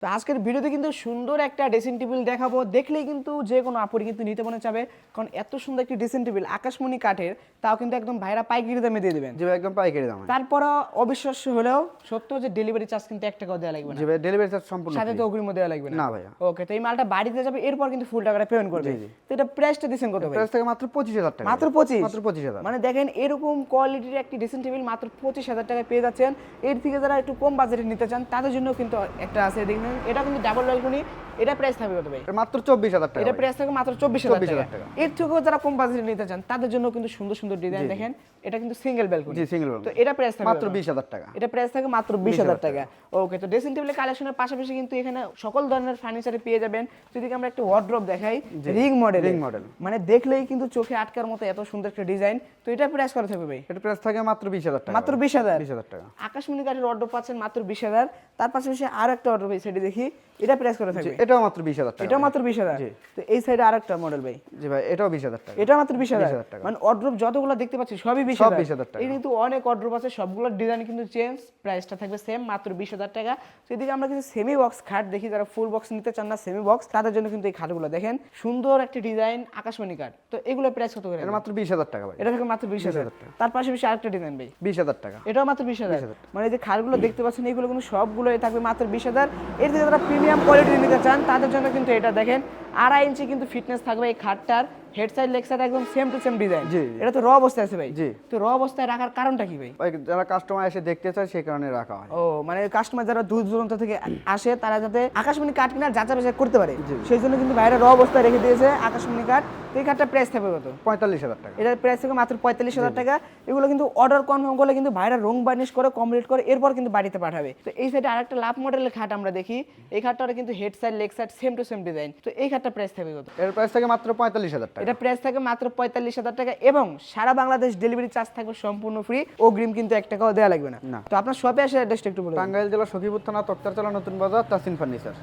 তো আজকের ভিডিওতে কিন্তু সুন্দর একটা ড্রেসিং টেবিল দেখাবো, দেখলেই কিন্তু যে কোনো আপুরি কিন্তু নিতে মনে চাবে, কারণ এত সুন্দর একটি ড্রেসিং টেবিল আকাশমণি কাঠের, তাও কিন্তু একদম ভাইরা পাইকারি দামে দিয়ে দেবেন। জি ভাই, একদম পাইকারি দামে। তারপরও অবিশ্বাস্য হলেও সত্য যে ডেলিভারি চার্জ কিন্তু 1 টাকাও দেওয়া লাগবে না, জি ভাই, ডেলিভারি চার্জ সম্পূর্ণ সাথে তো অগ্রিম দেওয়া লাগবে না ভাইয়া। ওকে, তো এই মালটা বাড়িতে যাবে, এরপর কিন্তু ফুল টাকাটা পেমেন্ট করবে। তো এটা প্রাইসটা দিবেন কত ভাই? প্রাইস থেকে মাত্র 25,000 টাকা। মাত্র 25? মাত্র 25,000। মানে দেখেন এরকম কোয়ালিটির একটি ড্রেসিং টেবিল মাত্র 25,000 টাকায় পেয়ে যাচ্ছেন। এর থেকে যারা একটু কম বাজেটে নিতে চান তাদের জন্য কিন্তু একটা আছে, দেখবেন এটা কিন্তু ডাবল ব্যালকনি। এটা প্রাইস থাকবে কত ভাই? মাত্র 24,000 টাকা। এটা প্রাইস থাকবে মাত্র 24,000 24,000 টাকা। টাকা। এর থেকেও যারা কম বাজেটে নিতে চান তাদের জন্য কিন্তু সুন্দর সুন্দর ডিজাইন দেখেন, এটা কিন্তু সিঙ্গেল ব্যালকনি। জি, সিঙ্গেল ব্যালকনি। তো এটা প্রাইস থাকবে মাত্র কত? 20,000 টাকা। এটা প্রাইস থাকে মাত্র 20,000 টাকা। ওকে, তো ড্রেসিং টেবিলের কালেকশনের পাশাপাশি কিন্তু এখানে সকল ধরনের ফার্নিচারে পেয়ে যাবেন। যদি আমরা একটা ওয়ার্ড্রপ দেখাই, রিং মডেল, মানে দেখলেই কিন্তু চোখে আটকার মতো এত সুন্দর একটা ডিজাইন। তো এটা প্রাইস কত থাকবে ভাই? এটা প্রাইস থাকে মাত্র 20,000 টাকা। মাত্র 20,000? 20,000 টাকা। আকাশমণি কাঠের ওয়ার্ডরোব পাচ্ছেন মাত্র 20,000। তার পাশাপাশি আর একটা ওয়ার্ডরোব এই সাইডে দেখি, এটা প্রাইস কত থাকবে? এটাও মাত্র 20,000 টাকা। এটাও মাত্র 20,000? তো এই সাইডে আরেকটা মডেল ভাই। জি ভাই, এটাও 20,000 টাকা। এটা মাত্র 20,000 টাকা। মানে ওয়ার্ডরোব যতগুলো দেখতে পাচ্ছি সবই 20,000 টাকা। এই কিন্তু অনেক ওয়ার্ডরোব আছে, সবগুলোর ডিজাইন কিন্তু চেঞ্জ, প্রাইসটা থাকবে সেম মাত্র 20,000 টাকা। তো এদিকে আমরা কিছু সেমি বক্স খাট দেখি, যারা ফুল বক্স নিতে চান না, সেমি বক্স, তাদের জন্য কিন্তু এই খাটগুলো দেখেন, সুন্দর একটা ডিজাইন আকাশমণি কাঠ। তো এগুলো প্রাইস কত করে? এটা মাত্র 20,000 টাকা ভাই। এটা থেকে মাত্র 20,000 টাকা। তার পাশাপাশি আরেকটা ডিজাইন ভাই, 20,000 টাকা। এটাও মাত্র 20,000। মানে এই যে খাটগুলো দেখতে পাচ্ছেন, এগুলো কিন্তু সবগুলোই থাকবে মাত্র 20,000। এর থেকে যারা প্রিমিয়াম কোয়ালিটি নিতে চান তাদের জন্য কিন্তু এটা দেখেন, 2.5 ইঞ্চি কিন্তু ফিটনেস থাকবে এই খাটটার। হেড সাইড লেগ সাইড একদম সেম টু সেম ডিজাইন। এটা তো র অবস্থায় আছে ভাই। তো র অবস্থায় রাখার কারণটা কি ভাই? ভাই, যারা কাস্টমার এসে দেখতে চায় সেই কারণে রাখা হয়। ও, মানে কাস্টমার যারা দূর দূরান্ত থেকে আসে তারা যাতে আকাশমণি কাঠ কিনা যাচাই বাছাই করতে পারে, সেই জন্য কিন্তু বাইরে র অবস্থায় রেখে দিয়েছে আকাশমণি কাঠ। তো এই কাঠটা প্রাইস থাকবে কত? 45,000 টাকা। এটার প্রাইস থেকে মাত্র 45,000 টাকা। এগুলো কিন্তু অর্ডার কনফার্ম করলে কিন্তু ভাইরা রং বার্নিশ করে কমপ্লিট করে এরপর কিন্তু বাড়িতে পাঠাবে। তো এই সাইডে আরেকটা লাভ মডেলের খাট আমরা দেখি, এই খাটটা কিন্তু head side leg side same to same design. তো এই খাটটা প্রাইস থাকবে কত? এর প্রাইস থাকে মাত্র 45,000 টাকা। এটা প্রাইস থাকে মাত্র 45,000 টাকা এবং সারা বাংলাদেশ ডেলিভারি চার্জ থাকবে সম্পূর্ণ ফ্রি, অগ্রিম কিন্তু 1 টাকাও দেওয়া লাগবে না। তো আপনার শপে আসে অ্যাড্রেসটা একটু বলুন। টাঙ্গাইল জেলা সখীপুর থানা তক্তারচালা নতুন বাজার, তাসিন ফার্নিচার।